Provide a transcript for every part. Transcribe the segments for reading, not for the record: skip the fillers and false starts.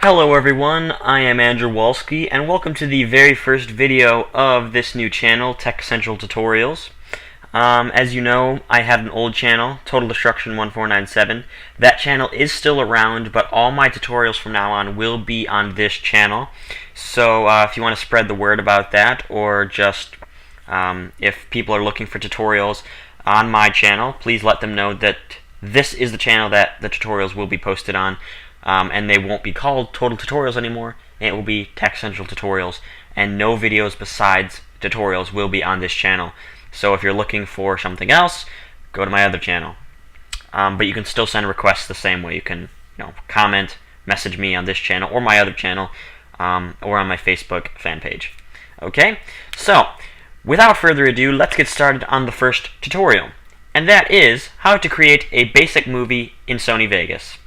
Hello everyone, I am Andrew Walski, and welcome to the very first video of this new channel, TechCentralTutorials. As you know, I had an old channel, Total Destruction 1497. That channel is still around, but all my tutorials from now on will be on this channel. So if you want to spread the word about that, or just if people are looking for tutorials on my channel, please let them know that this is the channel that the tutorials will be posted on. And they won't be called Total Tutorials anymore. It will be Tech Central Tutorials, and no videos besides tutorials will be on this channel. So if you're looking for something else, go to my other channel. But you can still send requests the same way. You can, comment, message me on this channel or my other channel, or on my Facebook fan page. Okay, so without further ado, let's get started on the first tutorial, and that is how to create a basic movie in Sony Vegas.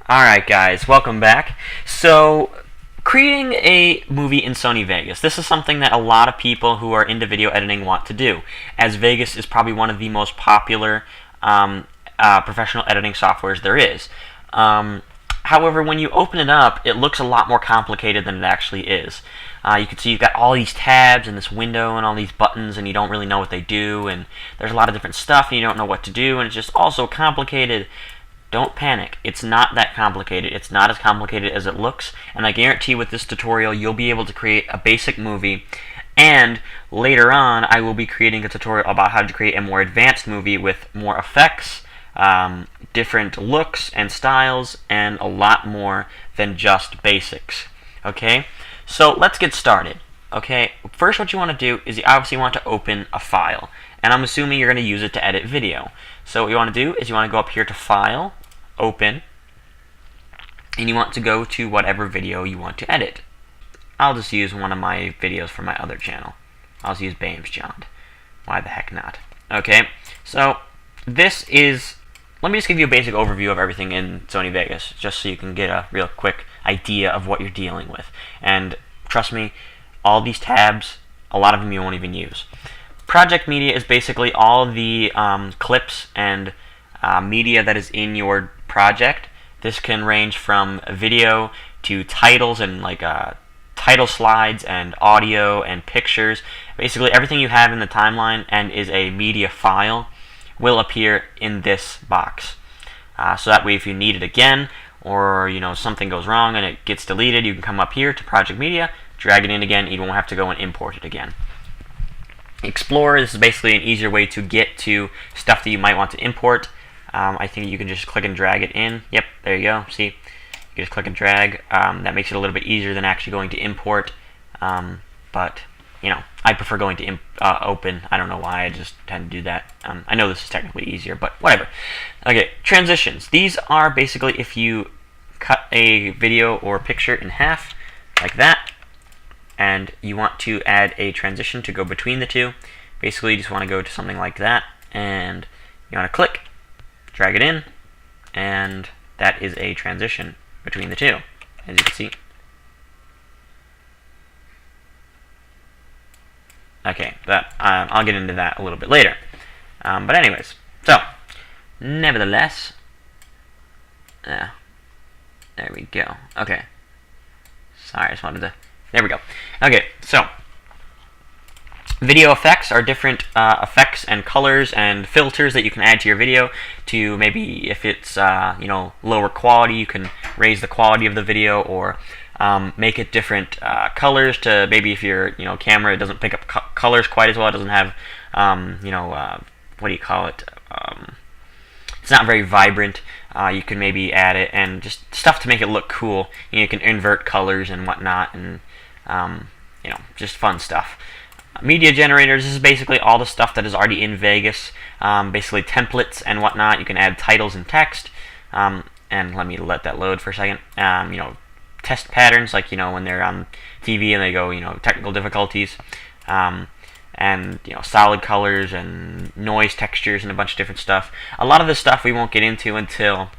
Alright guys, welcome back. So, creating a movie in Sony Vegas. This is something that a lot of people who are into video editing want to do, as Vegas is probably one of the most popular professional editing softwares there is. However, when you open it up, it looks a lot more complicated than it actually is. You can see you've got all these tabs and this window and all these buttons, and you don't really know what they do, and there's a lot of different stuff and you don't know what to do, and it's just all so complicated. Don't panic. It's not that complicated. It's not as complicated as it looks, and I guarantee with this tutorial you'll be able to create a basic movie, and later on I will be creating a tutorial about how to create a more advanced movie with more effects, different looks and styles, and a lot more than just basics. Okay? So let's get started. Okay? First, what you want to do is you obviously want to open a file, and I'm assuming you're going to use it to edit video. So what you want to do is you want to go up here to File, Open, and you want to go to whatever video you want to edit. I'll just use one of my videos from my other channel. I'll just use Bames John. Why the heck not? Okay, so this is, let me just give you a basic overview of everything in Sony Vegas, just so you can get a real quick idea of what you're dealing with. And trust me, all these tabs, a lot of them you won't even use. Project media is basically all the clips and media that is in your project. This can range from video to titles and title slides and audio and pictures. Basically everything you have in the timeline and is a media file will appear in this box. So that way if you need it again, or something goes wrong and it gets deleted, you can come up here to project media, drag it in again, you won't have to go and import it again. Explorer, this is basically an easier way to get to stuff that you might want to import. I think you can just click and drag it in. Yep, there you go. See, you can just click and drag. That makes it a little bit easier than actually going to import. But I prefer going to open. I don't know why. I just tend to do that. I know this is technically easier, but whatever. Okay, transitions. These are basically if you cut a video or picture in half, like that, and you want to add a transition to go between the two. Basically, you just want to go to something like that, and you want to click, drag it in, and that is a transition between the two, as you can see. Okay, I'll get into that a little bit later. But anyways, so, nevertheless, there we go. Okay. Sorry, I just wanted to, there we go. Okay, so, video effects are different effects and colors and filters that you can add to your video to maybe if it's lower quality, you can raise the quality of the video, or make it different colors to maybe if your camera doesn't pick up colors quite as well, it doesn't have what do you call it, it's not very vibrant, you can maybe add it, and just stuff to make it look cool. You can invert colors and whatnot, and just fun stuff. Media generators, this is basically all the stuff that is already in Vegas, basically templates and whatnot. You can add titles and text, and let me let that load for a second. Test patterns, like when they're on TV and they go technical difficulties, and solid colors and noise textures and a bunch of different stuff. A lot of this stuff we won't get into until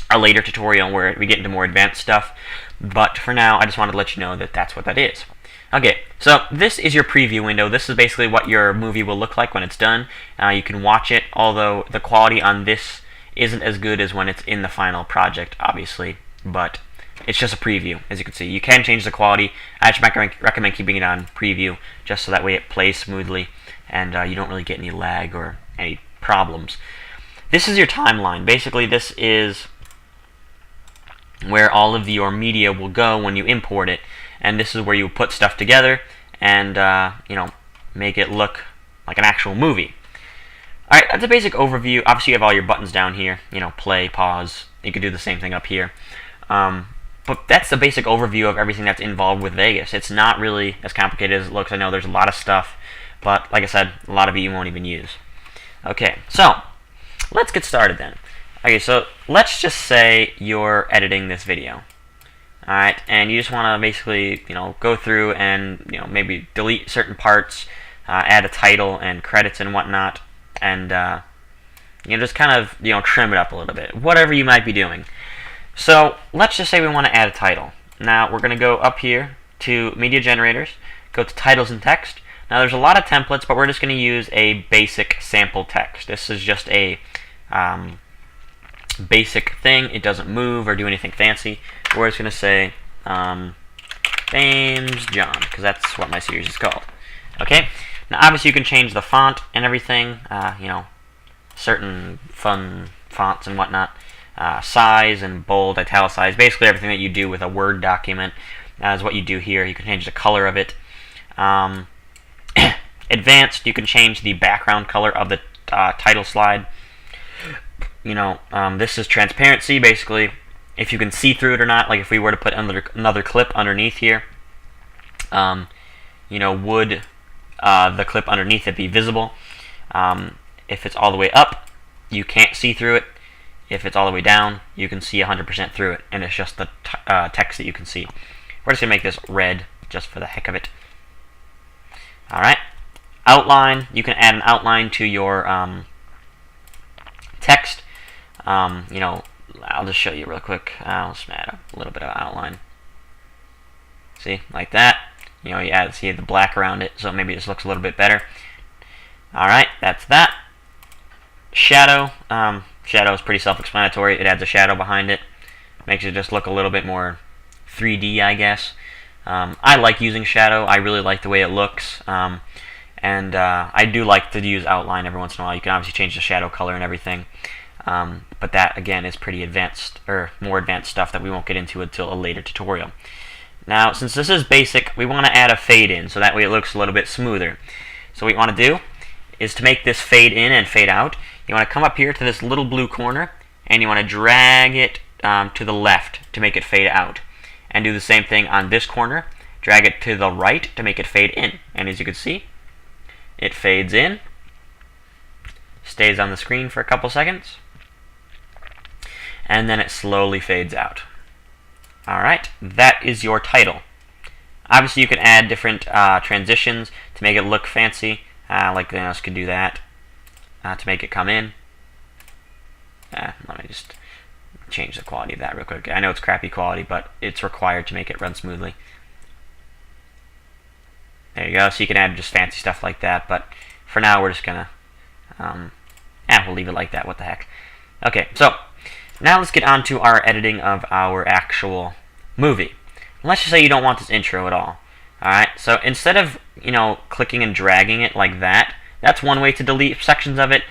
a later tutorial where we get into more advanced stuff. But for now, I just wanted to let you know that that's what that is. Okay, so this is your preview window. This is basically what your movie will look like when it's done. You can watch it, although the quality on this isn't as good as when it's in the final project, obviously, but it's just a preview, as you can see. You can change the quality. I actually recommend keeping it on preview, just so that way it plays smoothly, and you don't really get any lag or any problems. This is your timeline. Basically, this is where all of your media will go when you import it, and this is where you put stuff together and make it look like an actual movie. Alright, that's a basic overview. Obviously, you have all your buttons down here, play, pause. You can do the same thing up here. But that's the basic overview of everything that's involved with Vegas. It's not really as complicated as it looks. I know there's a lot of stuff, but like I said, a lot of it you won't even use. Okay, so let's get started then. Okay, so let's just say you're editing this video. Alright, and you just want to basically, go through and, maybe delete certain parts, add a title and credits and whatnot, and, just kind of, trim it up a little bit. Whatever you might be doing. So, let's just say we want to add a title. Now, we're going to go up here to Media Generators, go to Titles and Text. Now, there's a lot of templates, but we're just going to use a basic sample text. This is just a basic thing. It doesn't move or do anything fancy. We're just going to say James John, because that's what my series is called. Okay? Now, obviously, you can change the font and everything, certain fun fonts and whatnot. Size and bold, italicize, basically everything that you do with a Word document is what you do here. You can change the color of it. Advanced, you can change the background color of the title slide. This is transparency, basically if you can see through it or not. Like if we were to put another clip underneath here, would the clip underneath it be visible? If it's all the way up, you can't see through it. If it's all the way down, you can see 100% through it, and it's just the text that you can see. We're just going to make this red just for the heck of it. Alright. Outline. You can add an outline to your text. I'll just show you real quick. I'll just add a little bit of outline. See? Like that. You see the black around it, so maybe this looks a little bit better. Alright, that's that. Shadow. Shadow is pretty self-explanatory. It adds a shadow behind it. Makes it just look a little bit more 3D, I guess. I like using shadow. I really like the way it looks. And I do like to use outline every once in a while. You can obviously change the shadow color and everything. But that, again, is pretty advanced, or more advanced stuff that we won't get into until a later tutorial. Now, since this is basic, we want to add a fade in, so that way it looks a little bit smoother. So what you want to do is to make this fade in and fade out, you want to come up here to this little blue corner, and you want to drag it to the left to make it fade out. And do the same thing on this corner. Drag it to the right to make it fade in. And as you can see, it fades in, stays on the screen for a couple seconds, and then it slowly fades out. Alright, that is your title. Obviously, you can add different transitions to make it look fancy. Like this could do that. To make it come in. Let me just change the quality of that real quick. I know it's crappy quality, but it's required to make it run smoothly. There you go. So you can add just fancy stuff like that, but for now we're just gonna we'll leave it like that. What the heck. Okay, so now let's get on to our editing of our actual movie. Let's just say you don't want this intro at all. Alright, so instead of, clicking and dragging it like that, that's one way to delete sections of it.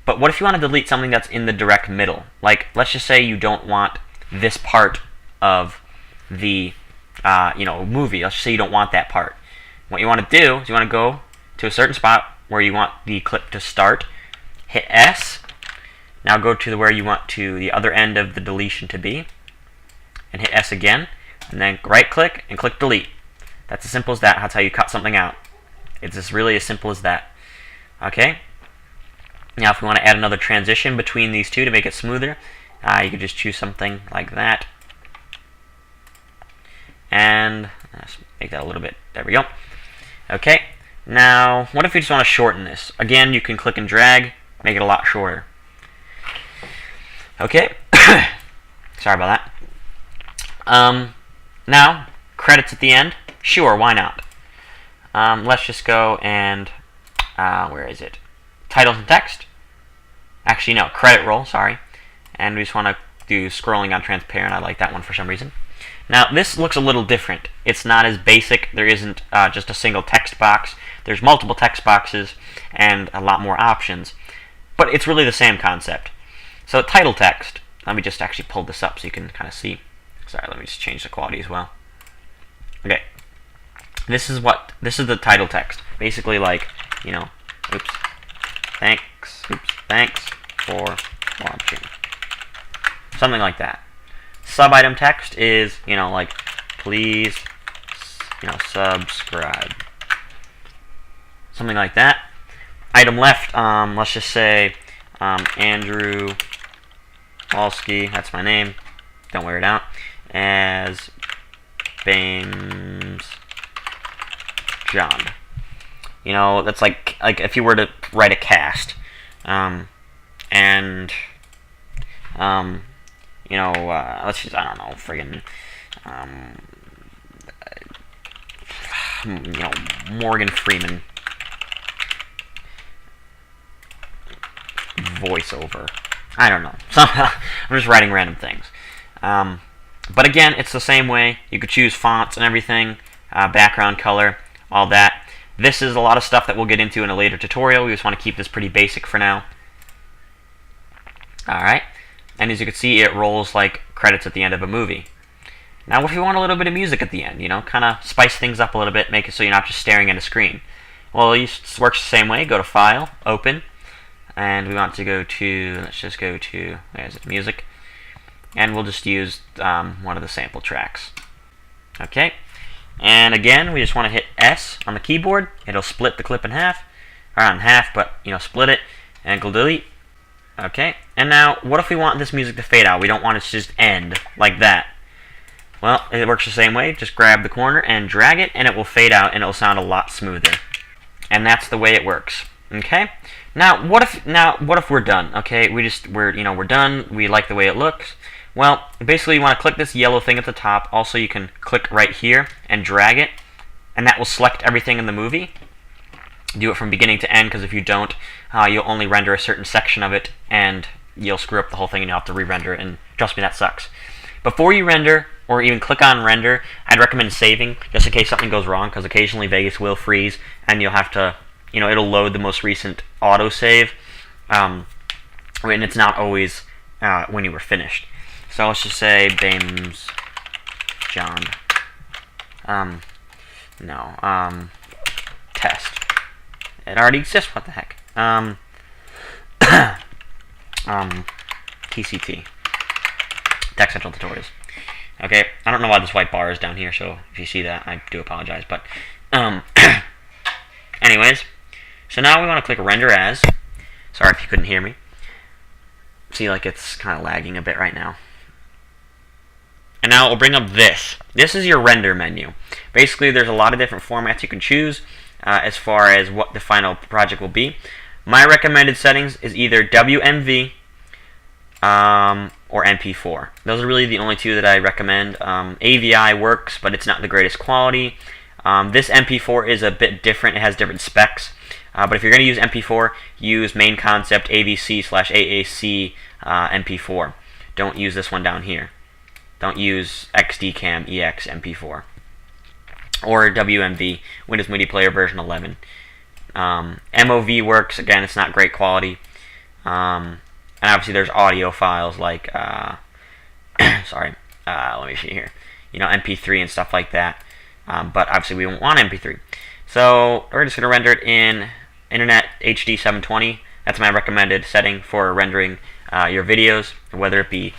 But what if you want to delete something that's in the direct middle? Like, let's just say you don't want this part of the, movie. Let's just say you don't want that part. What you want to do is you want to go to a certain spot where you want the clip to start, hit S, now go to where you want to the other end of the deletion to be, and hit S again, and then right click and click delete. That's as simple as that. That's how you cut something out. It's just really as simple as that. Okay? Now if we want to add another transition between these two to make it smoother, you could just choose something like that. And let's make that a little bit, there we go. Okay, now what if we just want to shorten this? Again, you can click and drag, make it a lot shorter. Okay, Sorry about that. Now, credits at the end. Sure, why not? Let's just go and, where is it? Titles and text. Actually, no, credit roll, sorry. And we just want to do scrolling on transparent. I like that one for some reason. Now, this looks a little different. It's not as basic. There isn't just a single text box. There's multiple text boxes and a lot more options. But it's really the same concept. So, title text. Let me just actually pull this up so you can kind of see. Sorry, let me just change the quality as well. Okay. This is the title text. Basically like, you know, thanks for watching. Something like that. Sub-item text is, you know, like, please, you know, subscribe. Something like that. Item left, let's just say, Andrew Walski, that's my name, don't wear it out, as Bames John. You know, that's like if you were to write a cast, you know, let's just, I don't know, friggin', you know, Morgan Freeman voiceover. I don't know. I'm just writing random things. But again, it's the same way. You could choose fonts and everything, background color, all that. This is a lot of stuff that we'll get into in a later tutorial. We just want to keep this pretty basic for now. Alright. And as you can see, it rolls like credits at the end of a movie. Now, if you want a little bit of music at the end, you know, kind of spice things up a little bit, make it so you're not just staring at a screen. Well, it works the same way. Go to File, Open, and we want to go to, let's just go to, where is it, Music, and we'll just use one of the sample tracks. Okay, and again, we just want to hit S on the keyboard. It'll split the clip in half, or not in half, but, you know, split it, and go delete. Okay, and now, what if we want this music to fade out? We don't want it to just end like that. Well, it works the same way. Just grab the corner and drag it, and it will fade out, and it will sound a lot smoother. And that's the way it works. Okay. Now, what if we're done? Okay, we're done. We like the way it looks. Well, basically, you want to click this yellow thing at the top. Also, you can click right here and drag it, and that will select everything in the movie. Do it from beginning to end, because if you don't, you'll only render a certain section of it, and you'll screw up the whole thing, and you'll have to re-render it, and trust me, that sucks. Before you render, or even click on render, I'd recommend saving, just in case something goes wrong, because occasionally Vegas will freeze, and you'll have to, you know, it'll load the most recent autosave, and it's not always when you were finished. So let's just say Bames John. Test. It already exists, what the heck? TCT. TechCentralTutorials. Okay, I don't know why this white bar is down here, so if you see that, I do apologize, but, anyways, so now we want to click Render As. Sorry if you couldn't hear me. See, like, it's kind of lagging a bit right now. And now it will bring up this. This is your render menu. Basically, there's a lot of different formats you can choose as far as what the final project will be. My recommended settings is either WMV or MP4. Those are really the only two that I recommend. AVI works, but it's not the greatest quality. This MP4 is a bit different. It has different specs. But if you're going to use MP4, use main concept AVC/AAC MP4. Don't use this one down here. Don't use XDCAM EX MP4. Or WMV, Windows Media Player version 11. MOV works. Again, it's not great quality. And obviously there's audio files like, sorry, let me see here. You know, MP3 and stuff like that. But obviously we won't want MP3. So we're just going to render it in Internet HD 720. That's my recommended setting for rendering your videos, whether it be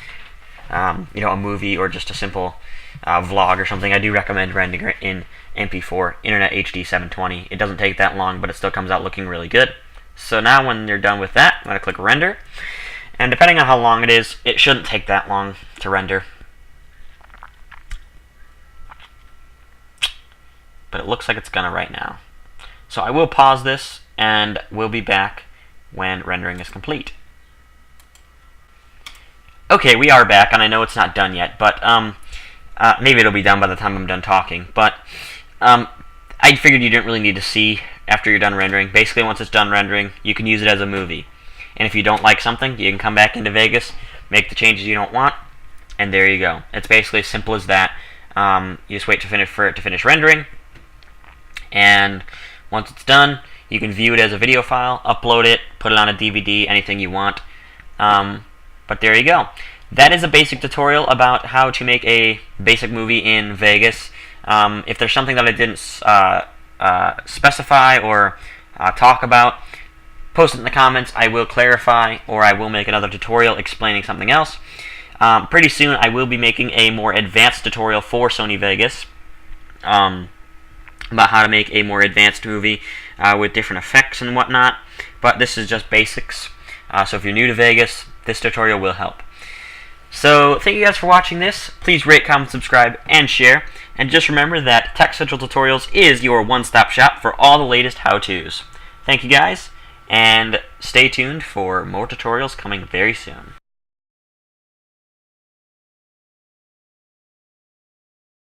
you know, a movie or just a simple vlog or something. I do recommend rendering it in MP4, Internet HD 720. It doesn't take that long, but it still comes out looking really good. So now when you're done with that, I'm going to click Render. And depending on how long it is, it shouldn't take that long to render. But it looks like it's going to right now. So I will pause this, and we'll be back when rendering is complete. Okay, we are back, and I know it's not done yet, but maybe it'll be done by the time I'm done talking. But I figured you didn't really need to see after you're done rendering. Basically, once it's done rendering, you can use it as a movie. And if you don't like something, you can come back into Vegas, make the changes you don't want, and there you go. It's basically as simple as that. You just wait for it to finish rendering, and once it's done, you can view it as a video file, upload it, put it on a DVD, anything you want. But there you go. That is a basic tutorial about how to make a basic movie in Vegas. If there's something that I didn't specify or talk about, post it in the comments. I will clarify, or I will make another tutorial explaining something else. Pretty soon I will be making a more advanced tutorial for Sony Vegas about how to make a more advanced movie with different effects and whatnot. But this is just basics. So if you're new to Vegas, this tutorial will help. So thank you guys for watching this. Please rate, comment, subscribe, and share. And just remember that Tech Central Tutorials is your one-stop shop for all the latest how-tos. Thank you guys, and stay tuned for more tutorials coming very soon.